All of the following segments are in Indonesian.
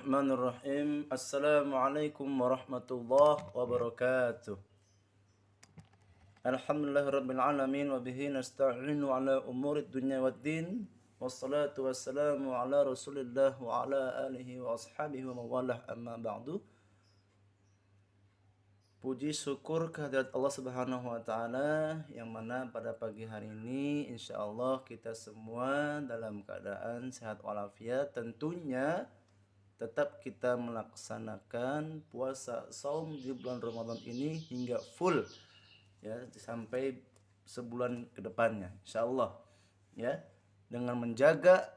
Bismillahirrahmanirrahim. Assalamualaikum warahmatullahi wabarakatuh. Alhamdulillahirabbil alamin wa bihi nasta'inu ala umurid dunya waddin. Wassalatu wassalamu ala Rasulillah wa ala alihi wa ashabihi wa mawalah amma ba'du. Puji syukur kehadirat Allah Subhanahu wa taala yang mana pada pagi hari ini insyaallah kita semua dalam keadaan sehat walafiat, tentunya tetap kita melaksanakan puasa saum di bulan Ramadan ini hingga full ya sampai sebulan ke depannya insyaallah ya, dengan menjaga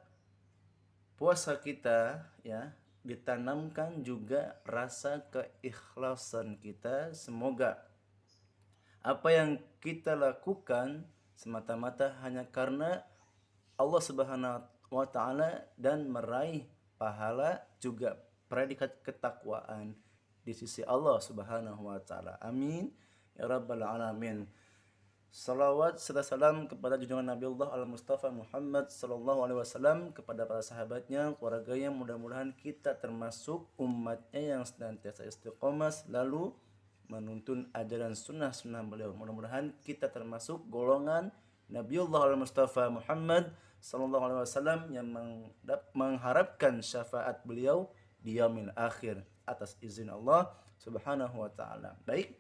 puasa kita ya ditanamkan juga rasa keikhlasan kita. Semoga apa yang kita lakukan semata-mata hanya karena Allah Subhanahu wa taala dan meraih pahala juga predikat ketakwaan di sisi Allah Subhanahu wa taala. Amin ya rabbal alamin. Salawat serta salam kepada junjungan Nabi Allah Al-Mustafa Muhammad sallallahu alaihi wasallam, kepada para sahabatnya, keluarganya. Mudah-mudahan kita termasuk umatnya yang senantiasa istiqomah selalu menuntun ajaran sunnah-sunnah beliau. Mudah-mudahan kita termasuk golongan Nabiullah Al-Mustafa Muhammad sallallahu alaihi wasallam yang mengharapkan syafaat beliau di yaumil akhir atas izin Allah Subhanahu wa taala. Baik,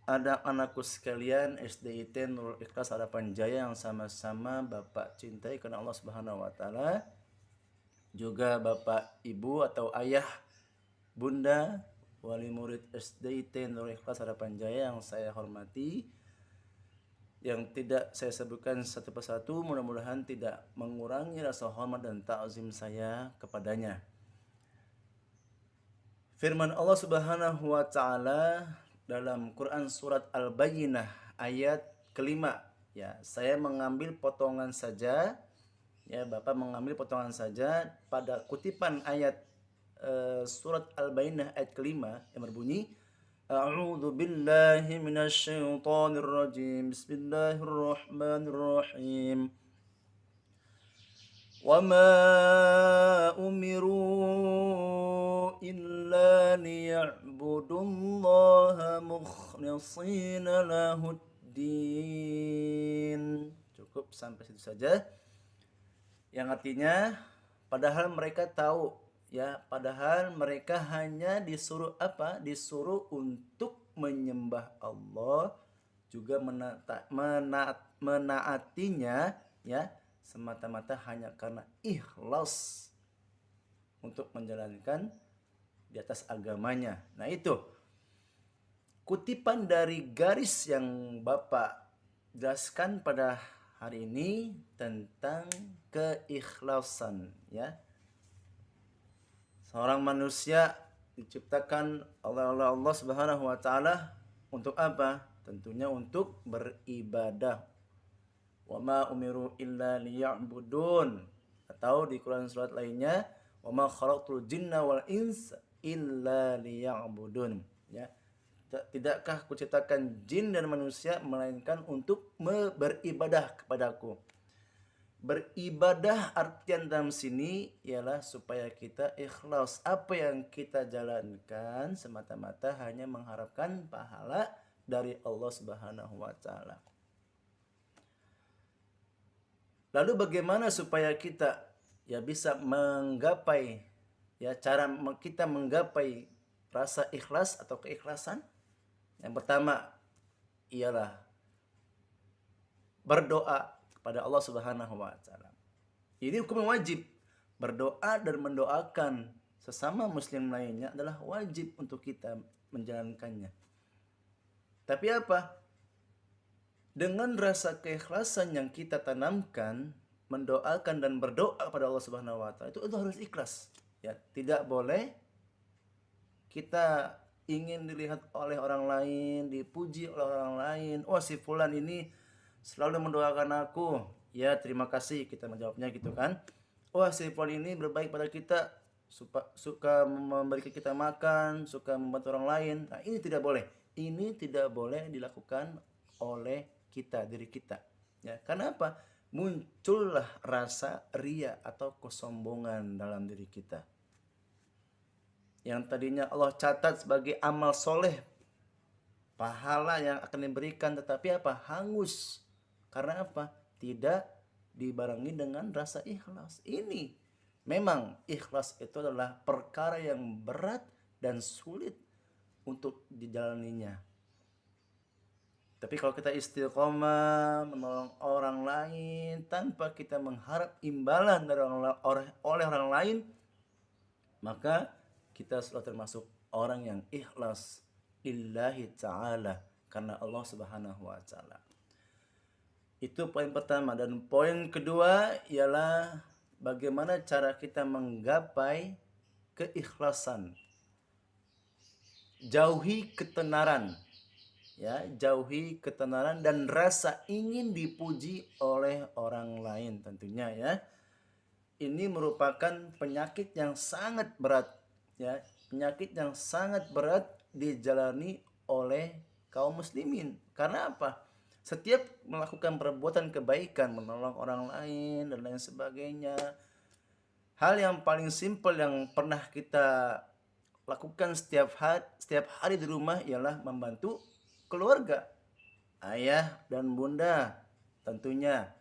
ada anakku sekalian SDIT Nurul Ikhlas Harapan Jaya yang sama-sama Bapak cintai karena Allah Subhanahu wa taala, juga Bapak Ibu atau ayah Bunda wali murid SDIT Nurul Ikhlas Harapan Jaya yang saya hormati, yang tidak saya sebutkan satu persatu, mudah-mudahan tidak mengurangi rasa hormat dan ta'zim saya kepadanya. Firman Allah Subhanahu wa taala dalam Quran surat Al-Bayyinah ayat kelima ya, saya mengambil potongan saja ya, Bapak mengambil potongan saja pada kutipan ayat surat Al-Bayyinah ayat kelima yang berbunyi, A'udzu billahi minasyaitonir rajim. Bismillahirrahmanirrahim. Wa ma umiru illa liya'budullaha mukhlishina lahuddin. Cukup sampai situ saja. Yang artinya padahal mereka tahu ya, padahal mereka hanya disuruh apa? Disuruh untuk menyembah Allah, juga menaatinya ya, semata-mata hanya karena ikhlas untuk menjalankan di atas agamanya. Nah, itu kutipan dari garis yang Bapak jelaskan pada hari ini tentang keikhlasan ya. Seorang manusia diciptakan oleh Allah Subhanahu wa taala untuk apa? Tentunya untuk beribadah. Wa ma umiru illa liya'budun. Atau di Quran surat lainnya, wa ma khalaqtul jinna wal insa illa liya'budun. Ya. Tidakkah kuciptakan jin dan manusia melainkan untuk beribadah kepadaku. Beribadah artian dalam sini ialah supaya kita ikhlas. Apa yang kita jalankan semata-mata hanya mengharapkan pahala dari Allah Subhanahu wa taala. Lalu bagaimana supaya kita ya bisa menggapai ya, cara kita menggapai rasa ikhlas atau keikhlasan? Yang pertama ialah berdoa kepada Allah Subhanahu wa taala. Ini hukum wajib. Berdoa dan mendoakan sesama muslim lainnya adalah wajib untuk kita menjalankannya. Tapi apa? Dengan rasa keikhlasan yang kita tanamkan, mendoakan dan berdoa kepada Allah Subhanahu wa taala, itu harus ikhlas. Ya, tidak boleh kita ingin dilihat oleh orang lain, dipuji oleh orang lain. Oh, si fulan ini selalu mendoakan aku. Ya, terima kasih, kita menjawabnya gitu kan. Wah, si fulan ini berbaik pada kita, suka memberikan kita makan, suka membantu orang lain. Nah, ini tidak boleh. Ini tidak boleh dilakukan oleh kita, diri kita. Ya, karena apa? Muncullah rasa ria atau kesombongan dalam diri kita. yang tadinya Allah catat sebagai amal soleh, pahala yang akan diberikan, tetapi apa? Hangus. Karena apa? Tidak dibarengi dengan rasa ikhlas. Ini memang ikhlas itu adalah perkara yang berat dan sulit untuk dijalaninya. Tapi kalau kita istiqomah menolong orang lain tanpa kita mengharap imbalan dari oleh orang lain, maka kita sudah termasuk orang yang ikhlas lillahi ta'ala, karena Allah Subhanahu wa taala. Itu poin pertama. Dan poin kedua ialah bagaimana cara kita menggapai keikhlasan. Jauhi ketenaran. Ya, jauhi ketenaran dan rasa ingin dipuji oleh orang lain tentunya ya. Ini merupakan penyakit yang sangat berat ya, penyakit yang sangat berat dijalani oleh kaum muslimin. Karena apa? Setiap melakukan perbuatan kebaikan, menolong orang lain dan lain sebagainya, hal yang paling simpel yang pernah kita lakukan setiap hari di rumah ialah membantu keluarga, ayah dan bunda tentunya,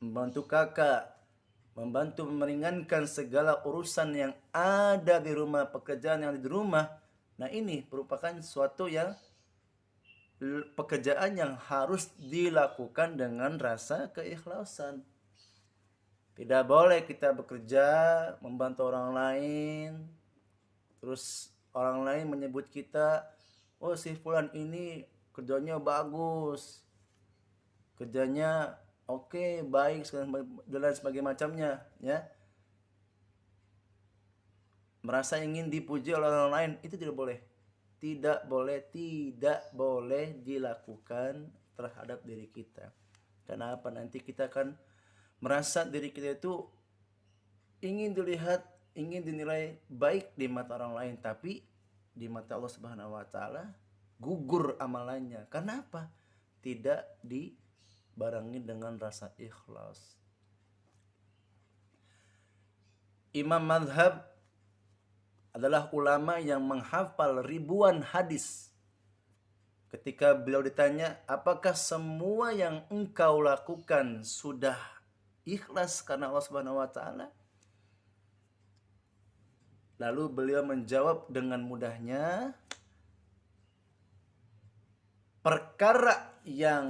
membantu kakak, membantu meringankan segala urusan yang ada di rumah, pekerjaan yang ada di rumah. Nah, ini merupakan suatu yang pekerjaan yang harus dilakukan dengan rasa keikhlasan. Tidak boleh kita bekerja membantu orang lain, terus orang lain menyebut kita, oh si fulan ini kerjanya bagus, kerjanya oke, baik, dan sebagainya macamnya ya. Merasa ingin dipuji oleh orang lain, itu tidak boleh. Tidak boleh dilakukan terhadap diri kita. Kenapa? Nanti kita akan merasa diri kita itu ingin dilihat, ingin dinilai baik di mata orang lain, tapi di mata Allah Subhanahu wa taala gugur amalannya. Karena apa? Tidak dibarengi dengan rasa ikhlas. Imam mazhab adalah ulama yang menghafal ribuan hadis. Ketika beliau ditanya, apakah semua yang engkau lakukan sudah ikhlas karena Allah Subhanahu wa taala? Lalu beliau menjawab dengan mudahnya, perkara yang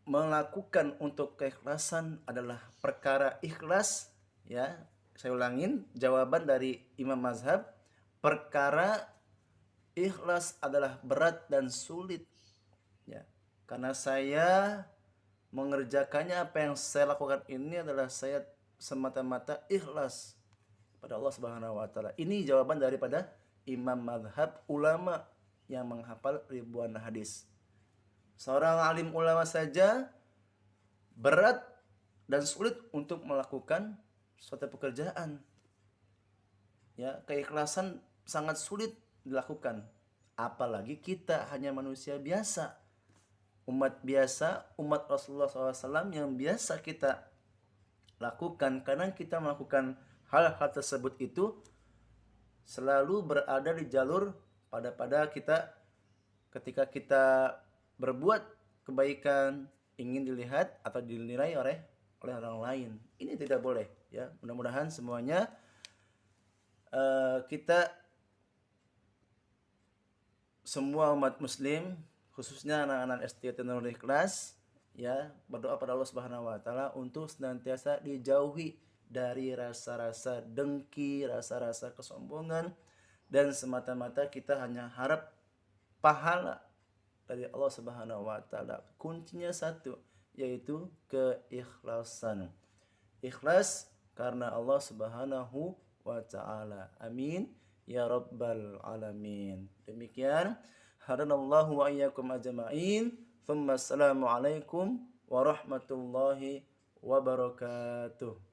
melakukan untuk keikhlasan adalah perkara ikhlas ya. Saya ulangin jawaban dari Imam Mazhab, perkara ikhlas adalah berat dan sulit ya. Karena saya mengerjakannya, apa yang saya lakukan ini adalah saya semata-mata ikhlas pada Allah Subhanahu wa taala. Ini jawaban daripada Imam Mazhab, ulama yang menghafal ribuan hadis. Seorang alim ulama saja berat dan sulit untuk melakukan suatu pekerjaan. Ya, keikhlasan sangat sulit dilakukan. Apalagi kita hanya manusia biasa, umat biasa, umat Rasulullah SAW yang biasa kita lakukan. Karena kita melakukan hal-hal tersebut itu selalu berada di jalur pada kita ketika kita berbuat kebaikan ingin dilihat atau dinilai oleh orang lain. Ini tidak boleh ya. Mudah-mudahan semuanya kita semua umat muslim, khususnya anak-anak STT Nurul Ikhlas ya, berdoa pada Allah Subhanahu wa taala untuk senantiasa dijauhi dari rasa-rasa dengki, rasa-rasa kesombongan, dan semata-mata kita hanya harap pahala dari Allah Subhanahu wa taala. Kuncinya satu, yaitu keikhlasan. Ikhlas karena Allah Subhanahu wa taala. Amin ya rabbal alamin. Demikian, hadanallahu wa iyyakum ajma'in. Tsumma assalamu alaikum warahmatullahi wabarakatuh.